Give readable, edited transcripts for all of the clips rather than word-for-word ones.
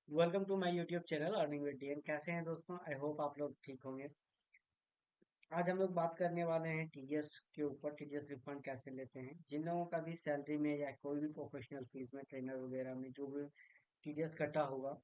Welcome to my YouTube channel earning with DN. कैसे हैं दोस्तों? आई होप आप लोग ठीक होंगे। आज हम लोग बात करने वाले हैं टीडीएस के ऊपर। टीडीएस रिफंड कैसे लेते हैं। जिन लोगों का भी सैलरी में या कोई भी प्रोफेशनल फीस में, ट्रेनर वगैरह में जो भी टीडीएस कटा होगा,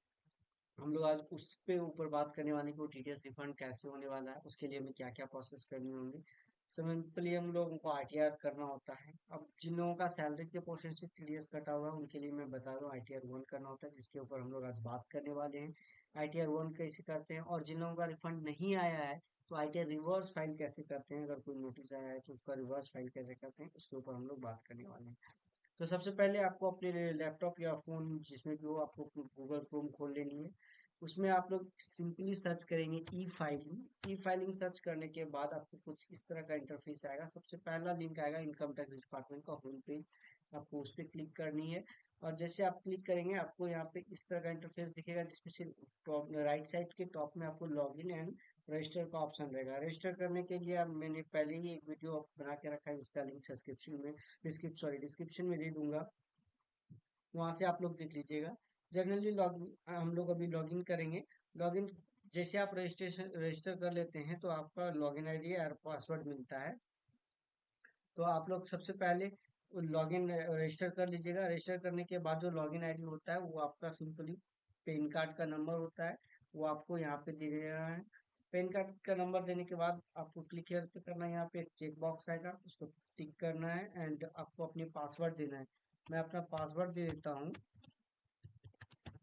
हम लोग आज उस पे ऊपर बात करने वाले हैं कि वो टीडीएस रिफंड कैसे होने वाला है, उसके लिए हमें क्या क्या प्रोसेस करनी होंगी। सिंपली हम लोगों को आईटीआर करना होता है। अब जिन लोगों का सैलरी के पोर्शन से टीडीएस कटा हुआ है उनके लिए मैं बता दूं, आईटीआर वन करना होता है, जिसके ऊपर हम लोग आज बात करने वाले हैं। आईटीआर वन कैसे करते हैं, और जिन लोगों का रिफंड नहीं आया है तो आईटीआर रिवर्स फाइल कैसे करते हैं। अगर कोई नोटिस आया है तो उसका रिवर्स फाइल कैसे करते हैं, उसके ऊपर हम लोग बात करने वाले हैं। तो सबसे पहले आपको अपने लैपटॉप या फोन जिसमें भी हो, आपको गूगल क्रोम खोल लेनी है। उसमें आप लोग सिंपली सर्च करेंगे ई फाइलिंग। ई फाइलिंग सर्च करने के बाद आपको कुछ इस तरह का इंटरफेस आएगा। सबसे पहला लिंक आएगा इनकम टैक्स डिपार्टमेंट का होम पेज। आपको उस पर क्लिक करनी है। और जैसे आप क्लिक करेंगे आपको यहाँ पे इस तरह का इंटरफेस दिखेगा, जिसमें से टॉप राइट साइड के टॉप में आपको लॉगिन एंड रजिस्टर का ऑप्शन रहेगा। रजिस्टर करने के लिए अब मैंने पहले ही एक वीडियो बना के रखा है, जिसका लिंक सब्सक्रिप्शन में डिस्क्रिप्शन में दे दूंगा। वहां से आप लोग देख लीजिएगा। जनरली लॉग हम लोग अभी लॉगिन करेंगे। लॉगिन जैसे आप रजिस्टर कर लेते हैं तो आपका लॉगिन आईडी और पासवर्ड मिलता है। तो आप लोग सबसे पहले लॉगिन रजिस्टर कर लीजिएगा। रजिस्टर करने के बाद जो लॉगिन आईडी होता है वो आपका सिंपली पैन कार्ड का नंबर होता है, वो आपको यहाँ पे दे देना है। पैन कार्ड का नंबर देने के बाद आपको क्लिक here पे करना है। यहाँ पे एक चेक बॉक्स आएगा, उसको टिक करना है एंड आपको अपने पासवर्ड देना है। मैं अपना पासवर्ड दे देता हूँ।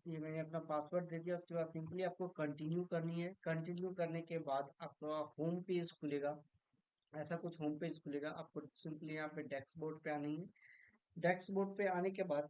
ये मैंने अपना पासवर्ड दे दिया। उसके बाद सिंपली आपको कंटिन्यू करनी है। कंटिन्यू करने के बाद आपका होम पेज खुलेगा। ऐसा कुछ होम पेज खुलेगा। आपको सिंपली यहाँ पे डैशबोर्ड पे आनी है। डैशबोर्ड पे आने के बाद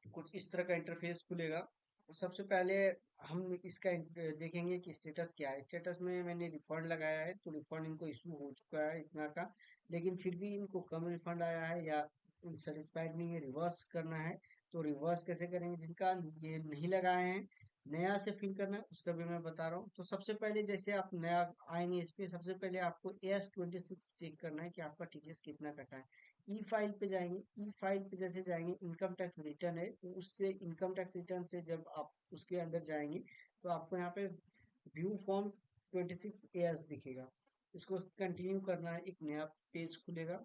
कुछ इस तरह का इंटरफेस खुलेगा। सबसे पहले हम इसका देखेंगे कि स्टेटस क्या है। स्टेटस में मैंने रिफंड लगाया है तो रिफंड इनको इशू हो चुका है इतना का, लेकिन फिर भी इनको कम रिफंड आया है या सेटिस्फाइड नहीं है, रिवर्स करना है। तो रिवर्स कैसे करेंगे, जिनका ये नहीं लगाए हैं, नया से फिल करना है, उसका भी मैं बता रहा हूँ। तो सबसे पहले जैसे आप नया आएंगे इस पे, सबसे पहले आपको AS26 चेक करना है कि आपका टीडीएस कितना कटा है। ई फाइल पे जाएंगे। ई फाइल पे जैसे जाएंगे, इनकम टैक्स रिटर्न है, तो उससे इनकम टैक्स रिटर्न से जब आप उसके अंदर जाएंगे तो आपको यहाँ पे व्यू फॉर्म 26 AS दिखेगा। इसको कंटिन्यू करना है, एक नया पेज खुलेगा।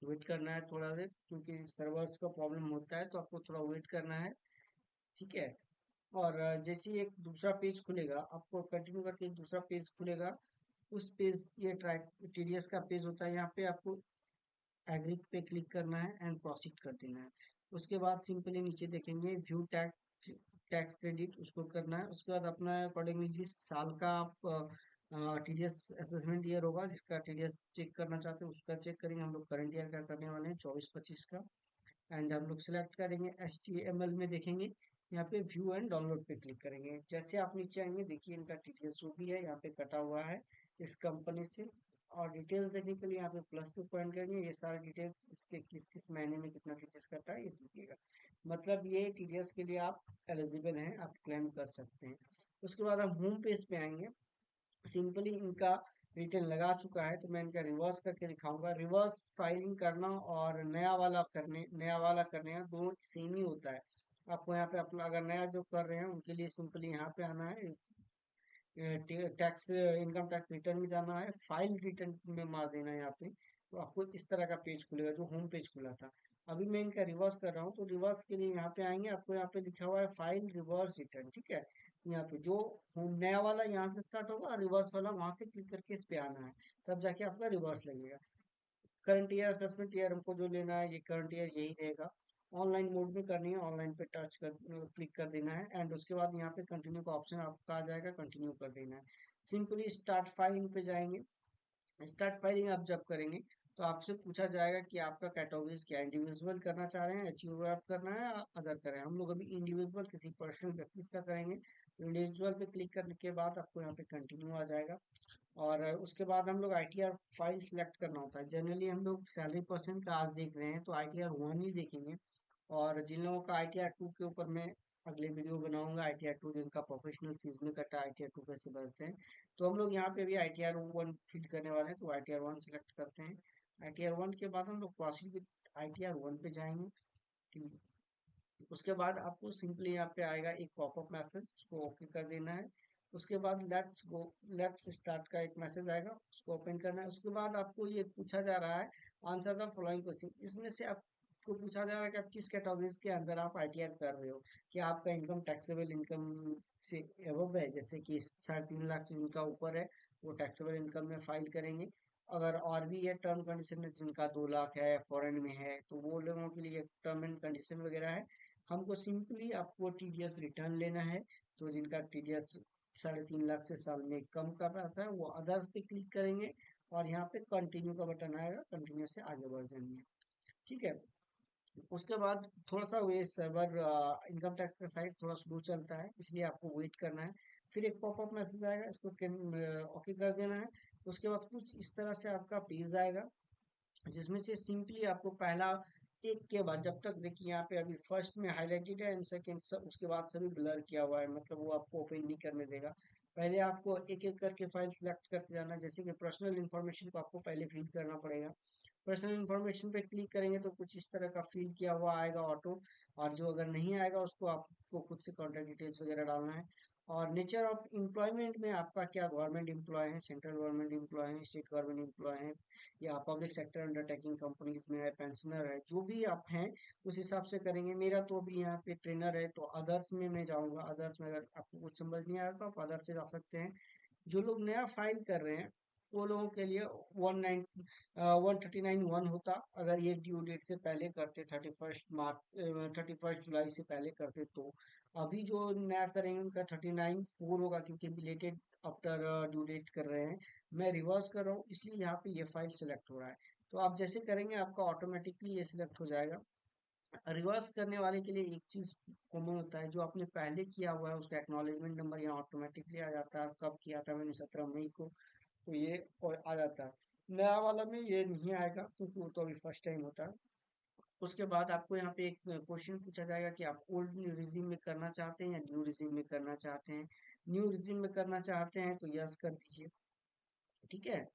वेट करना है थोड़ा देर, क्योंकि सर्वर्स का प्रॉब्लम होता है, तो आपको थोड़ा वेट करना है। ठीक है। और जैसे ही एक दूसरा पेज खुलेगा, आपको कंटिन्यू करके एक दूसरा पेज खुलेगा। उस पेज ये ट्रैक टीडीएस का पेज होता है। यहाँ पे आपको एग्री पे क्लिक करना है एंड प्रोसीड कर देना है। उसके बाद सिंपली नीचे देखेंगे व्यू टैक्स टैक्स क्रेडिट, उसको करना है। उसके बाद अपना अकॉर्डिंगली जिस साल का आप टीडीएस असेसमेंट ईयर होगा, जिसका टीडीएस चेक करना चाहते हैं उसका चेक करेंगे। हम लोग करंट ईयर का करने वाले हैं, 24-25 का। एंड हम लोग सिलेक्ट करेंगे, HTML में देखेंगे, यहाँ पे व्यू एंड डाउनलोड पे क्लिक करेंगे। जैसे आप नीचे आएंगे, देखिए इनका डिटेल्स जो भी है यहाँ पे कटा हुआ है इस कंपनी से। और डिटेल्स देखने के लिए यहाँ पे प्लस पे पॉइंट करेंगे, ये सारे डिटेल्स इसके किस किस महीने में कितना टीडीएस कटा है ये दिखेगा। मतलब ये टीडीएस के लिए आप एलिजिबल हैं, आप क्लेम कर सकते हैं। उसके बाद हम होम पेज पे आएंगे। सिंपली इनका रिटर्न लगा चुका है, तो मैं इनका रिवर्स करके दिखाऊंगा। रिवर्स फाइलिंग करना और नया वाला करने का दोनों सेम ही होता है। आपको यहाँ पे अपना अगर नया जो कर रहे हैं उनके लिए सिंपली यहाँ पे आना है, टैक्स इनकम टैक्स रिटर्न में जाना है, फाइल रिटर्न में मार देना है यहाँ पे। तो आपको इस तरह का पेज खुलेगा जो होम पेज खुला था। अभी मैं इनका रिवर्स कर रहा हूँ, तो रिवर्स के लिए यहाँ पे आएंगे, आपको यहाँ पे लिखा हुआ है फाइल रिवर्स रिटर्न। ठीक है। यहाँ पे जो नया वाला यहाँ से स्टार्ट होगा और रिवर्स वाला वहां से क्लिक करके इस पे आना है, तब जाके आपका रिवर्स लगेगा। करंट ईयर असेसमेंट ईयर हमको जो लेना है, ये करंट ईयर यही रहेगा। ऑनलाइन मोड में करनी है, ऑनलाइन पे टच कर क्लिक कर देना है एंड उसके बाद यहाँ पे कंटिन्यू का ऑप्शन आपका आ जाएगा, कंटिन्यू कर देना है। सिंपली स्टार्ट फाइलिंग पे जाएंगे। स्टार्ट फाइलिंग आप जब करेंगे तो आपसे पूछा जाएगा कि आपका कैटेगरीज क्या है, इंडिविजुअल करना चाह रहे हैं, एचयूआर करना है, अदर करें। हम लोग अभी इंडिविजुअल किसी पर्सनल व्यक्ति का करेंगे, तो इंडिविजुअल पे क्लिक करने के बाद आपको यहाँ पे कंटिन्यू आ जाएगा। और उसके बाद हम लोग आईटीआर फाइल सिलेक्ट करना होता है। जनरली हम लोग सैलरी परसेंट का आज देख रहे हैं तो आईटीआर वन ही देखेंगे। और जिन लोगों का आईटीआर टू के ऊपर मैं अगले वीडियो बनाऊंगा, आईटीआर टू जिनका प्रोफेशनल फीस में कटा, आईटीआर टू कैसे भरते हैं। तो हम लोग यहाँ पे भी आईटीआर वन फिल करने वाले हैं, तो आईटीआर वन सिलेक्ट करते हैं। आईटीआर वन के बाद हम लोग प्रोसीड विद आईटीआर वन पे जाएंगे। ठीक। उसके बाद आपको सिंपली यहाँ पे आएगा एक पॉपअप मैसेज, उसको ओके कर देना है। उसके बाद लेट्स स्टार्ट का एक मैसेज आएगा, उसको ओपन करना है। उसके बाद आपको ये पूछा जा रहा है आंसर द फॉलोइंग क्वेश्चन। इसमें से आपको पूछा जा रहा है कि आप किस कैटेगरीज के अंदर आप आईटीआर कर रहे हो। कि आपका इनकम टैक्सेबल इनकम से एबव है, जैसे कि 3.5 लाख से जिनका ऊपर है वो टैक्सेबल इनकम में फाइल करेंगे। अगर और भी ये टर्म कंडीशन है, जिनका 2 लाख है, फॉरेन में है, तो वो लोगों के लिए टर्म एंड कंडीशन वगैरह है। हमको सिंपली आपको टीडीएस रिटर्न लेना है। तो जिनका टीडीएस 3.5 लाख से साल में कम का पैसा है वो अदर्स पे क्लिक करेंगे, और यहाँ पे कंटिन्यू का बटन आएगा, कंटिन्यू से आगे बढ़ जाएंगे। ठीक है। उसके बाद थोड़ा सा वे सर्वर इनकम टैक्स का साइट थोड़ा स्लो चलता है, इसलिए आपको वेट करना है। फिर एक पॉपअप मैसेज आएगा, इसको ओके कर देना है। उसके बाद कुछ इस तरह से आपका पेज आएगा, जिसमें से सिंपली आपको पहला एक के बाद, जब तक देखिए यहाँ पे अभी फर्स्ट में हाईलाइटेड है एंड सेकंड सब, उसके बाद सभी ब्लर किया हुआ है, मतलब वो आपको ओपन नहीं करने देगा। पहले आपको एक एक करके फाइल सिलेक्ट करते जाना है। जैसे कि पर्सनल इन्फॉर्मेशन को आपको पहले फिल करना पड़ेगा। पर्सनल इन्फॉर्मेशन पे क्लिक करेंगे तो कुछ इस तरह का फिल किया हुआ आएगा ऑटो। और जो अगर नहीं आएगा उसको आपको खुद से कॉन्टेक्ट डिटेल्स वगैरह डालना है। और नेचर ऑफ एम्प्लॉयमेंट में आपका क्या, गवर्नमेंट एम्प्लॉय है, सेंट्रल गवर्नमेंट एम्प्लॉय है, स्टेट गवर्नमेंट एम्प्लॉय है, या पब्लिक सेक्टर अंडरटेकिंग कंपनीज में है, पेंशनर है, जो भी आप हैं उस हिसाब से करेंगे। मेरा तो अभी यहाँ पे ट्रेनर है, तो अदर्स में मैं जाऊँगा। अदर्स में अगर आपको कुछ समझ नहीं आ रहा तो आप अदर्स से जा सकते हैं। जो लोग नया फाइल कर रहे हैं वो लोगों के लिए 139(1) होता, अगर ये ड्यू डेट से पहले करते, 31 जुलाई से पहले करते तो। अभी जो नया करेंगे उनका 39(4) होगा, क्योंकि बिलेटेड आफ्टर ड्यू डेट कर रहे हैं। मैं रिवर्स कर रहा हूँ, इसलिए यहाँ पे ये फाइल सेलेक्ट हो रहा है। तो आप जैसे करेंगे आपका ऑटोमेटिकली ये सिलेक्ट हो जाएगा। रिवर्स करने वाले के लिए एक चीज कॉमन होता है, जो आपने पहले किया हुआ है उसका एक्नॉलेजमेंट नंबर यहाँ ऑटोमेटिकली आ जाता है। कब किया था मैंने, 17 मई को, तो ये और आ जाता है। नया वाला में ये नहीं आएगा, क्योंकि वो तो अभी फर्स्ट टाइम होता है। उसके बाद आपको यहाँ पे एक क्वेश्चन पूछा जाएगा कि आप ओल्ड रिज्यूम में करना चाहते हैं या न्यू रिज्यूम में करना चाहते हैं। न्यू रिज्यूम में करना चाहते हैं तो यस कर दीजिए। ठीक है।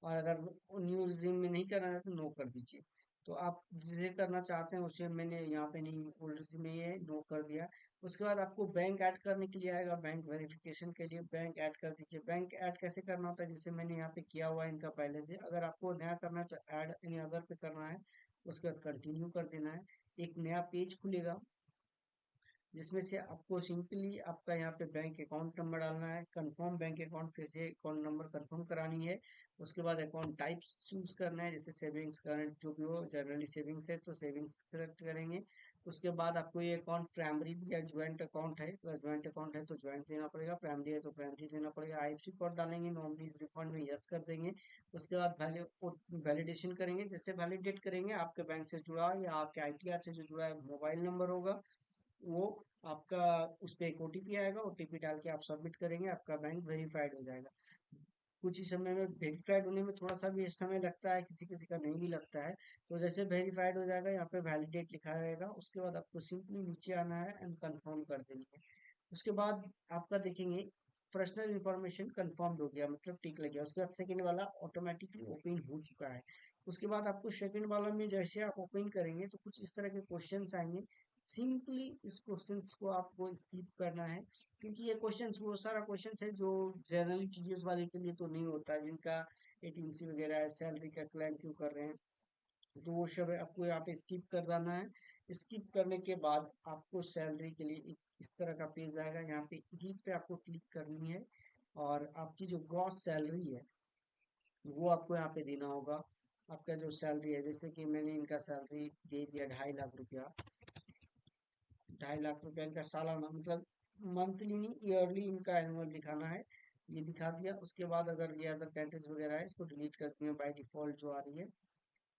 और अगर न्यू रिज्यूम में नहीं करना है तो नो कर दीजिए। तो आप जिसे करना चाहते हैं उसे मैंने यहाँ पे नहीं, ओल्ड रिज्यूम में ये नो कर दिया। उसके बाद आपको बैंक ऐड करने के लिए आएगा, बैंक वेरिफिकेशन के लिए बैंक ऐड कर दीजिए। बैंक ऐड कैसे करना होता है, जैसे मैंने यहाँ पे किया हुआ है इनका पहले से। अगर आपको नया करना है तो ऐड एनी अदर पे करना है। उसके बाद कंटिन्यू कर देना है। एक नया पेज खुलेगा, जिसमें से आपको सिंपली आपका यहाँ पे बैंक अकाउंट नंबर डालना है, कंफर्म बैंक अकाउंट, फिर से अकाउंट नंबर कंफर्म करानी है। उसके बाद अकाउंट टाइप चूज करना है, जैसे सेविंग्स, करंट, जो भी हो। जनरली सेविंग्स है तो सेविंग्स सेलेक्ट करेंगे। उसके बाद आपको ये अकाउंट प्राइमरी या ज्वाइंट अकाउंट है, अगर ज्वाइंट अकाउंट है तो ज्वाइंट देना पड़ेगा, प्राइमरी है तो प्राइमरी देना पड़ेगा। आईएफएससी कोड डालेंगे, नॉमिनीज रिफंड में यस कर देंगे। उसके बाद वैलिडेशन करेंगे, जैसे वैलिडेट करेंगे आपके बैंक से जुड़ा या आपके आईटीआर से जो जुड़ा है मोबाइल नंबर होगा, वो आपका उस पे एक ओटीपी आएगा। ओटीपी डाल के आप सबमिट करेंगे, आपका बैंक वेरीफाइड हो जाएगा। कुछ ही समय में वेरीफाइड होने में थोड़ा सा भी समय लगता है, किसी किसी का नहीं भी लगता है। तो जैसे वेरीफाइड हो जाएगा, यहाँ पे वैलिडेट लिखा रहेगा, उसके बाद आपको सिंपली नीचे आना है एंड कंफर्म कर देनी है। उसके बाद आपका देखेंगे पर्सनल इंफॉर्मेशन कंफर्म हो गया, मतलब टिक लग गया। उसके बाद सेकंड वाला ऑटोमेटिकली ओपन हो चुका है। उसके बाद आपको सेकंड वाला में जैसे आप ओपन करेंगे तो कुछ इस तरह के क्वेश्चंस आएंगे। सिंपली इस क्वेश्चंस को आपको स्किप करना है, क्योंकि ये क्वेश्चंस वो सारा क्वेश्चंस है जो जनरली टीचर्स वाले के लिए तो नहीं होता है, जिनका एटीसी वगैरह है, सैलरी का क्लेम क्यों कर रहे हैं, तो वो सब आपको यहाँ पे स्किप कर देना है। स्किप करने के बाद आपको सैलरी के लिए एक इस तरह का पेज आएगा, यहाँ पे एडिट पे आपको क्लिक करनी है। और आपकी जो ग्रॉस सैलरी है वो आपको यहाँ पे देना होगा। आपका जो सैलरी है, जैसे कि मैंने इनका सैलरी दे दिया 2.5 लाख रुपया। 2.5 लाख रुपया इनका सालाना, मतलब मंथली नहीं, ईयरली इनका एनुअल दिखाना है। ये दिखा दिया। उसके बाद अगर ये अदर कैटेगरीज वगैरह है इसको डिलीट कर दिए बाय डिफॉल्ट जो आ रही है।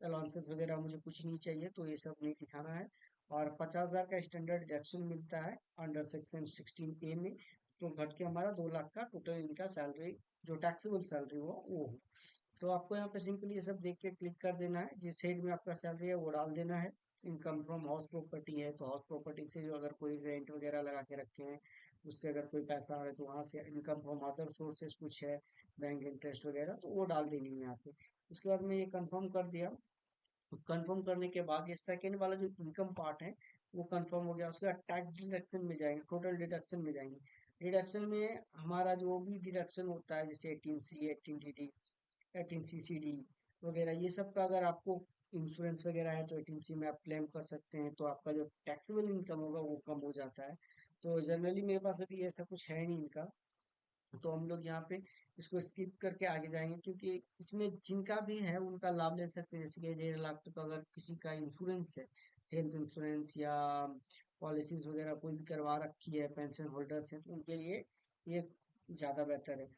अलाउंसेस वगैरह मुझे कुछ नहीं चाहिए, तो ये सब नहीं दिखाना है। और 50,000 का स्टैंडर्ड डिडक्शन मिलता है अंडर सेक्शन 16A में। तो घट के हमारा 2 लाख का टोटल इनका सैलरी, जो टैक्सेबल सैलरी वो हो। तो आपको यहाँ पे सिंपली ये सब देख के क्लिक कर देना है, जिस हेड में आपका सैलरी है वो डाल देना है। इनकम फ्रॉम हाउस प्रॉपर्टी है तो हाउस प्रॉपर्टी से जो अगर कोई रेंट वगैरह लगा के रखे हैं उससे अगर कोई पैसा आ रहा है तो वहां से। इनकम फ्रॉम अदर सोर्सेस कुछ है, बैंक इंटरेस्ट वगैरह, तो वो डाल देनी है यहाँ पे। उसके बाद मैं ये कंफर्म कर दिया। कंफर्म करने के बाद ये सेकेंड वाला जो इनकम पार्ट है वो कंफर्म हो गया। उसके बाद टैक्स डिडक्शन में जाएंगे, टोटल डिडक्शन में जाएंगे। डिडक्शन में हमारा जो भी डिडक्शन होता है, जैसे 18C, 18DD, 18CCD वगैरह, ये सब का अगर आपको इंश्योरेंस वगैरह है तो 18C में आप क्लेम कर सकते हैं, तो आपका जो टैक्सेबल इनकम होगा वो कम हो जाता है। तो जनरली मेरे पास अभी ऐसा कुछ है नहीं इनका, तो हम लोग यहाँ पे इसको स्किप करके आगे जाएंगे, क्योंकि इसमें जिनका भी है उनका लाभ ले सकते हैं। जैसे कि 1.5 लाख तक अगर किसी का इंश्योरेंस है, हेल्थ इंश्योरेंस या पॉलिसीज वगैरह कोई भी करवा रखी है, पेंशन होल्डर्स हैं, तो उनके लिए ये ज़्यादा बेहतर है।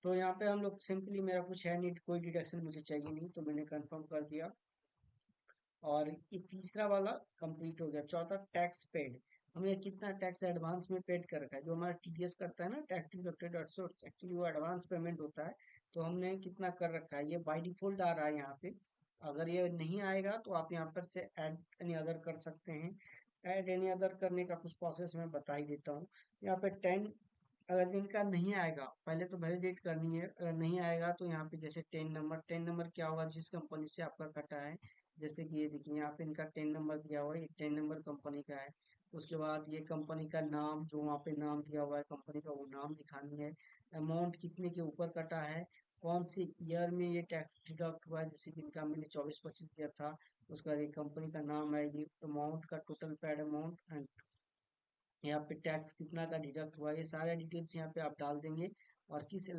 तो यहाँ पे हम लोग सिंपली, मेरा कुछ है नहीं, कोई डिडक्शन मुझे चाहिए नहीं, तो मैंने कंफर्म कर दिया। और ये तीसरा वाला कंप्लीट हो गया। चौथा, टैक्स पेड। हमने कितना टैक्स एडवांस में पेड कर रखा है। जो हमारा टीडीएस करता है ना, टैक्स डिडक्टेड, एक्चुअली वो एडवांस पेमेंट होता है। तो हमने कितना कर रखा है, ये बाय डिफॉल्ट आ रहा है यहाँ पे। अगर ये नहीं आएगा तो आप यहाँ पर से ऐड एनी अदर कर सकते हैं। ऐड एनी अदर करने का कुछ प्रोसेस मैं बता ही देता हूँ। यहाँ पे 10, अगर जिनका नहीं आएगा पहले तो वैलिडेट करनी है। अगर नहीं आएगा तो यहाँ पे जैसे 10 नंबर, 10 नंबर क्या होगा, जिस कंपनी से आपका कटा है। जैसे कि ये देखिए यहाँ पे इनका 10 नंबर दिया हुआ है, ये 10 नंबर कंपनी का है। उसके बाद ये कंपनी का नाम, जो वहाँ पे नाम दिया हुआ है कंपनी का, वो नाम दिखानी है। अमाउंट कितने के ऊपर कटा है, कौन से ईयर में ये टैक्स डिडक्ट हुआ है, जैसे कि इनका मैंने 24-25 दिया था। उसका ये कंपनी का नाम है, ये अमाउंट का टोटल पेड अमाउंट, एंड यहाँ पे टैक्स कितना का डिडक्ट हुआ है, ये सारे डिटेल्स यहाँ पे आप डाल देंगे। और किस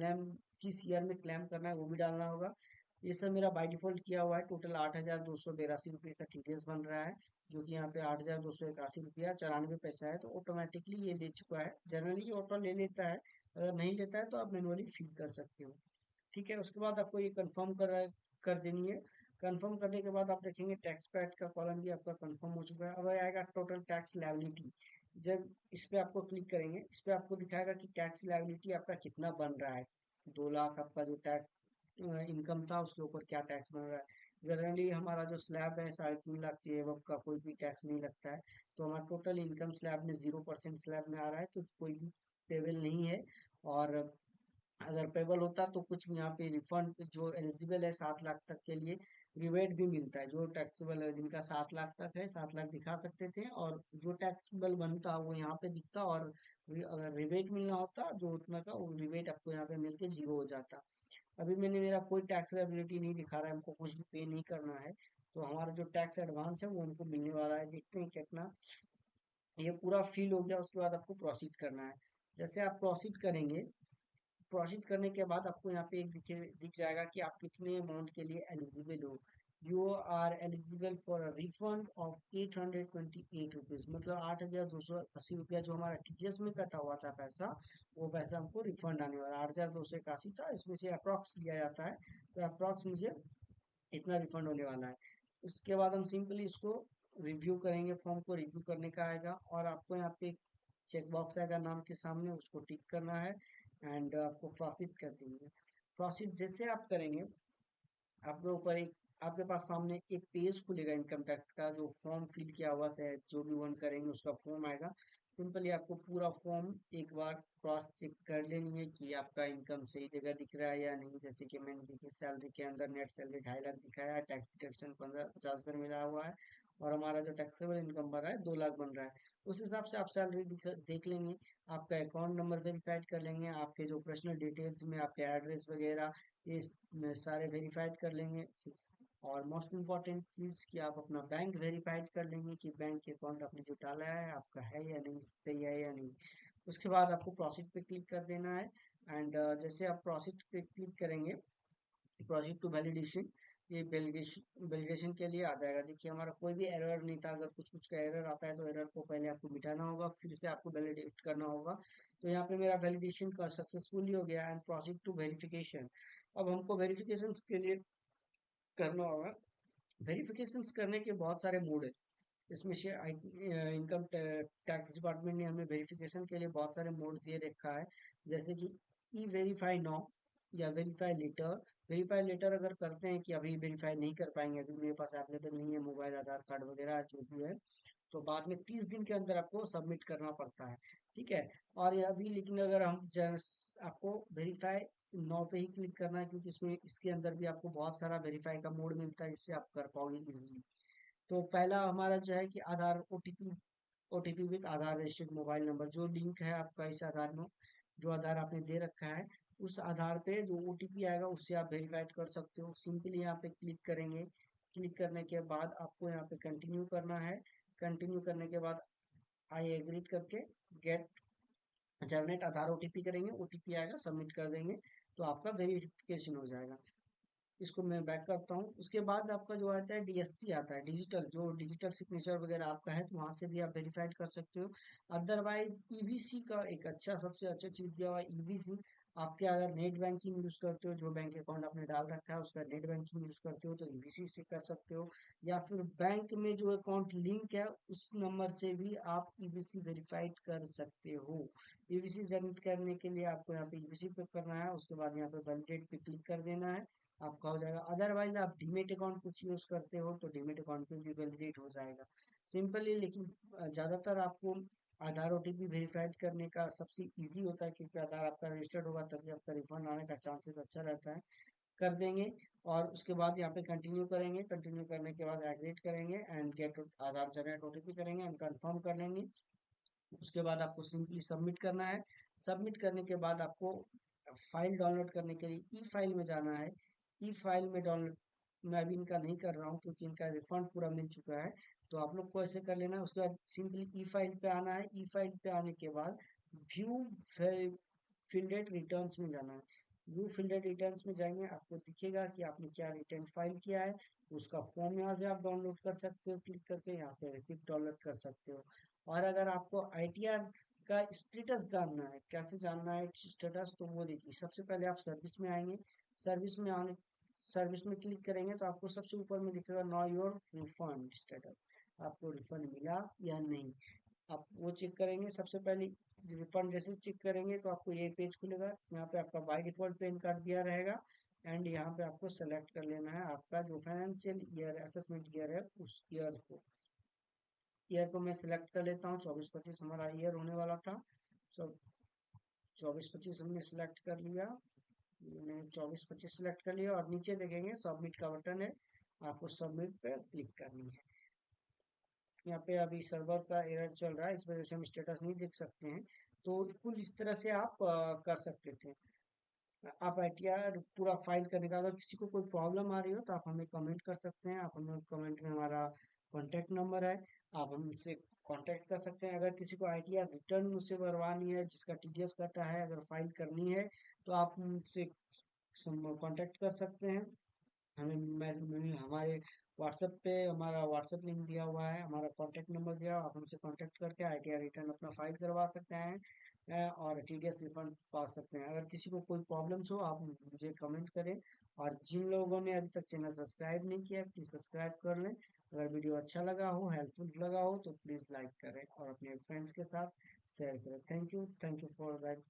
ईयर में क्लेम करना है वो भी डालना होगा। ये सब मेरा बाय डिफॉल्ट किया हुआ है। टोटल 8,282 रुपये का टीडीएस बन रहा है, जो कि यहाँ पे 8,281 रुपया 94 पैसा है। तो ऑटोमेटिकली ये ले चुका है। जनरली ये ऑटो ले लेता है, अगर नहीं लेता है तो आप मैनुअली फिल कर सकते हो। ठीक है, उसके बाद आपको ये कंफर्म कर देनी है। कंफर्म करने के बाद आप देखेंगे टैक्स पैड का कॉलम भी आपका कंफर्म हो चुका है। अब आएगा टोटल टैक्स लायबिलिटी। जब इस पे आपको क्लिक करेंगे, इस पे आपको दिखाएगा कि टैक्स लायबिलिटी आपका कितना बन रहा है। 2 लाख आपका जो टैक्स इनकम था, उसके ऊपर क्या टैक्स बन रहा है। जनरली हमारा जो स्लैब है 3.5 लाख से एबव का कोई भी टैक्स नहीं लगता है। तो हमारा टोटल इनकम स्लैब में 0% स्लैब में आ रहा है, तो कोई भी पेबल नहीं है। और अगर पेबल होता तो कुछ यहाँ पे रिफंड जो एलिजिबल है 7 लाख तक के लिए, रिबेट भी मिलता है। जो टैक्सेबल है, जिनका 7 लाख तक है, 7 लाख दिखा सकते थे, और जो टैक्सेबल बनता वो यहाँ पे दिखता। और अगर रिबेट मिलना होता जो उतना का, वो रिबेट आपको यहाँ पे मिलके 0 हो जाता। अभी मेरा कोई टैक्स लायबिलिटी नहीं दिखा रहा है, हमको कुछ भी पे नहीं करना है। तो हमारा जो टैक्स एडवांस है वो हमको मिलने वाला है। देखते हैं कितना। ये पूरा फिल हो गया, उसके बाद आपको प्रोसीड करना है। जैसे आप प्रोसीड करेंगे, प्रोसीड करने के बाद आपको यहाँ पे एक दिख जाएगा कि आप कितने अमाउंट के लिए एलिजिबल हो। You are eligible for a refund of 828 rupees, मतलब 8,280 रुपया जो हमारा टीडीएस में कटा हुआ था पैसा, वो पैसा हमको रिफंड आने वाला। 8,281 था, इसमें से अप्रॉक्स लिया जाता है। तो अप्रॉक्स मुझे इतना रिफंड होने वाला है। उसके बाद हम सिंपली इसको रिव्यू करेंगे, फॉर्म को रिव्यू करने का आएगा, और आपको यहाँ पे चेक बॉक्स आएगा नाम के सामने, उसको टिक करना है, एंड आपको प्रोसीड कर देंगे। प्रोसीड जैसे आप करेंगे, आपके ऊपर एक, आपके पास सामने एक पेज खुलेगा इनकम टैक्स का, जो फॉर्म फिल किया हुआ है, जो भी वन करेंगे उसका फॉर्म आएगा। सिंपली आपको पूरा फॉर्म एक बार क्रॉस चेक कर लेनी है कि आपका इनकम सही जगह दिख रहा है या नहीं। जैसे कि मैंने देखिए सैलरी के अंदर नेट सैलरी 2.5 लाख दिखाया है, टैक्स डिडक्शन 50,000 मिला हुआ है, और हमारा जो टैक्सेबल इनकम बन रहा है 2 लाख बन रहा है। उस हिसाब से आप सैलरी देख लेंगे। आपका अकाउंट नंबर वेरीफाइड कर लेंगे, आपके जो पर्सनल डिटेल्स में आपके एड्रेस वगैरह, ये सारे वेरीफाइड कर लेंगे। और मोस्ट इम्पॉर्टेंट चीज़ कि आप अपना बैंक वेरीफाइड कर लेंगे कि बैंक अकाउंट आपने जो डाला है आपका है या नहीं, सही है या नहीं। उसके बाद आपको प्रोसीड पे क्लिक कर देना है। एंड जैसे आप प्रोसीड पे क्लिक करेंगे, प्रोजेक्ट टू वैलिडेशन, ये वैलिडेशन के लिए आ जाएगा। देखिए हमारा कोई भी एरर नहीं था। अगर कुछ कुछ का एरर आता है तो एरर को पहले आपको मिटाना होगा, फिर से आपको वैलिडेट करना होगा। तो यहाँ पे मेरा वैलिडेशन का सक्सेसफुली हो गया, एंड प्रोसीड टू वेरिफिकेशन। अब हमको वेरिफिकेशन के लिए करना होगा। वेरिफिकेशन करने के बहुत सारे मोड है। इसमें से इनकम टैक्स डिपार्टमेंट ने हमें वेरिफिकेशन के लिए बहुत सारे मोड दे रखा है। जैसे कि ई वेरीफाई नाउ या वेरीफाई लेटर। वेरीफाई लेटर अगर करते हैं कि अभी वेरीफाई नहीं कर पाएंगे, अभी मेरे पास अवेलेबल नहीं है मोबाइल, आधार कार्ड वगैरह जो भी है, तो बाद में 30 दिन के अंदर आपको सबमिट करना पड़ता है। ठीक है। और ये अभी लेकिन अगर आपको वेरीफाई नौ पे ही क्लिक करना है, क्योंकि इसमें इसके अंदर भी आपको बहुत सारा वेरीफाई का मोड मिलता है, जिससे आप कर पाओगे इजीली। तो पहला हमारा जो है कि Aadhaar OTP OTP with Aadhaar registered mobile number, जो लिंक है आपका इस आधार में, जो आधार आपने दे रखा है, उस आधार पे जो ओटीपी आएगा उससे आप वेरीफाइड कर सकते हो। सिंपली यहाँ पे क्लिक करेंगे। क्लिक करने के बाद आपको यहाँ पे कंटिन्यू करना है। कंटिन्यू करने के बाद आई एग्री करके गेट जनरेट आधार ओटीपी करेंगे, ओटीपी आएगा, सबमिट कर देंगे, तो आपका वेरिफिकेशन हो जाएगा। इसको मैं बैक करता हूँ। उसके बाद आपका जो आता है डीएससी आता है, डिजिटल, जो डिजिटल सिग्नेचर वगैरह आपका है, तो वहां से भी आप वेरीफाइड कर सकते हो। अदरवाइज ईबीसी का एक अच्छा, सबसे अच्छा चीज दिया हुआ है ईबीसी। आपके अगर नेट बैंकिंग यूज करते हो, जो बैंक अकाउंट आपने डाल रखा है उसका नेट बैंकिंग यूज करते हो, तो ईबीसी से कर सकते हो। या फिर बैंक में जो अकाउंट लिंक है उस नंबर से भी आप ईबीसी वेरीफाइड कर सकते हो। ईबीसी जनरेट करने के लिए आपको यहाँ पे ईबीसी पे करना है, उसके बाद यहाँ पे वैलिडेट पे क्लिक कर देना है, आपका हो जाएगा। अदरवाइज आप डीमेट अकाउंट कुछ यूज करते हो तो डीमेट अकाउंट पे भी वैलिडेट हो जाएगा सिंपली। लेकिन ज्यादातर आपको आधार ओटीपी वेरीफाइड करने का सबसे इजी होता है, क्योंकि आधार आपका रजिस्टर्ड होगा तभी आपका रिफंड आने का चांसेस अच्छा रहता है। कर देंगे और उसके बाद यहाँ पे कंटिन्यू करेंगे। कंटिन्यू करने के बाद एग्रीड करेंगे and get Aadhaar generate OTP करेंगे एंड कंफर्म कर लेंगे। उसके बाद आपको सिंपली सबमिट करना है। सबमिट करने के बाद आपको फाइल डाउनलोड करने के लिए ई फाइल में जाना है। ई फाइल में डाउनलोड मैं अभी इनका नहीं कर रहा हूँ क्योंकि इनका रिफंड पूरा मिल चुका है, तो आप लोग को ऐसे कर लेना है। उसके बाद सिंपली ई फाइल पे आना है। ई फाइल पे आने के बाद व्यू फिल्डेड रिटर्न्स में जाना है। व्यू फिल्डेड रिटर्न्स में जाएंगे, आपको दिखेगा कि आपने क्या रिटर्न फाइल किया है। उसका फॉर्म यहाँ से आप डाउनलोड कर सकते हो, क्लिक करके यहाँ से रिसिप्ट डाउनलोड कर सकते हो। और अगर आपको आईटीआर का स्टेटस जानना है, कैसे जानना है स्टेटस, तो वो देखिए, सबसे पहले आप सर्विस में आएंगे। सर्विस में आने सर्विस में क्लिक करेंगे तो आपको सबसे ऊपर में दिखेगा नो योर रिफंड स्टेटस, आपको रिफंड मिला या नहीं, आप वो चेक करेंगे। सबसे पहले रिफंड जैसे चेक करेंगे तो आपको ये पेज खुलेगा। यहाँ पे आपका बाय डिफॉल्ट पैन कार्ड दिया रहेगा एंड यहाँ पे आपको सेलेक्ट कर लेना है आपका जो फाइनेंशियल ईयर असेसमेंट ईयर है उस ईयर को। ईयर को मैं सिलेक्ट कर लेता हूँ, 24-25 हमारा ईयर होने वाला था। सो 24-25 हमने सिलेक्ट कर लिया। मैंने 24-25 सिलेक्ट कर लिया और नीचे देखेंगे सबमिट का बटन है, आपको सबमिट पे क्लिक करनी है। यहाँ पे अभी सर्वर का एरर चल रहा है, इस वजह से हम स्टेटस नहीं देख सकते हैं। तो कुल इस तरह से आप कर सकते थे। आप आईटीआर पूरा फाइल करने का, अगर किसी को कोई प्रॉब्लम आ रही हो तो आप हमें कमेंट कर सकते हैं। आप हमें कमेंट में, हमारा कॉन्टैक्ट नंबर है, आप हमसे कांटेक्ट कर सकते हैं। अगर किसी को आईटीआर रिटर्न मुझसे भरवानी है, जिसका टीडीएस कटा है, अगर फाइल करनी है, तो आप मुझसे कांटेक्ट कर सकते हैं। हमारे व्हाट्सएप पे हमारा व्हाट्सएप लिंक दिया हुआ है, हमारा कॉन्टैक्ट नंबर दिया हुआ है, आप हमसे कांटेक्ट करके आईटीआर रिटर्न अपना फाइल करवा सकते हैं और टीडीएस रिफंड पा सकते हैं। अगर किसी को कोई प्रॉब्लम्स हो आप मुझे कमेंट करें। और जिन लोगों ने अभी तक चैनल सब्सक्राइब नहीं किया प्लीज़ सब्सक्राइब कर लें। अगर वीडियो अच्छा लगा हो, हेल्पफुल लगा हो, तो प्लीज़ लाइक करें और अपने फ्रेंड्स के साथ शेयर करें। Thank you for that.